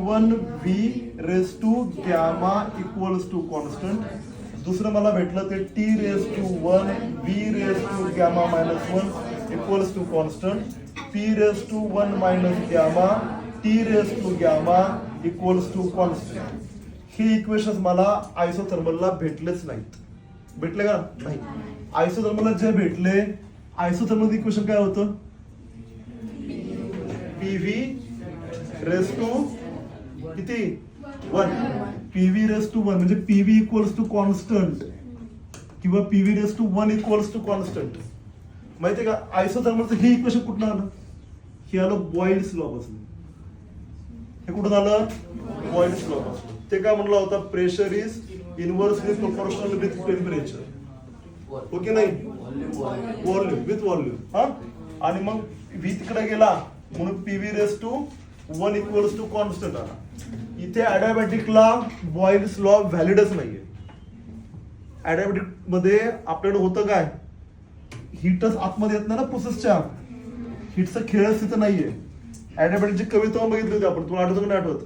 T1 V raise to gamma equals to constant. दुसरं मला भेटलं ते T raise to 1 V raise to gamma minus 1 equals to constant. P raise to 1 minus gamma T raise to gamma equals to constant. हे equation मला आयसोथर्मलला भेटलेच नाहीत. भेटले का नाही? आयसोथर्मलला जे भेटले, आयसोथर्मल इक्वेशन काय होतं? PV रेस टू किती 1, PV रेस टू 1 म्हणजे PV इक्वल्स टू कॉन्स्टंट किंवा PV raise to 1 equals to constant. माहितीये का? आयसोथर्मलचं हे इक्वेशन कुठून आलं? हे आलं बॉइल्स लॉ पासून. हे कुठून आलं? बॉइल्स लॉ पासून. ते काय म्हणलं होता? Pressure is inversely proportional with temperature. Okay नाही? Volume with volume. हा, आणि मग व्ही तिकडे गेला म्हणून PV raise to 1 equals to constant आला. इथे ॲडियाबॅटिकला बॉइल्स लॉ व्हॅलिडच नाहीये. ॲडियाबॅटिक मध्ये आपल्याकडे होतं काय? हीटच आतमध्ये येत नाही ना प्रोसेसच्या. हीटचा खेळच तिथं नाहीये. ॲडियाबॅटिकची कविता बघितली होती आपण, तुला आठवतं का नाही आठवत?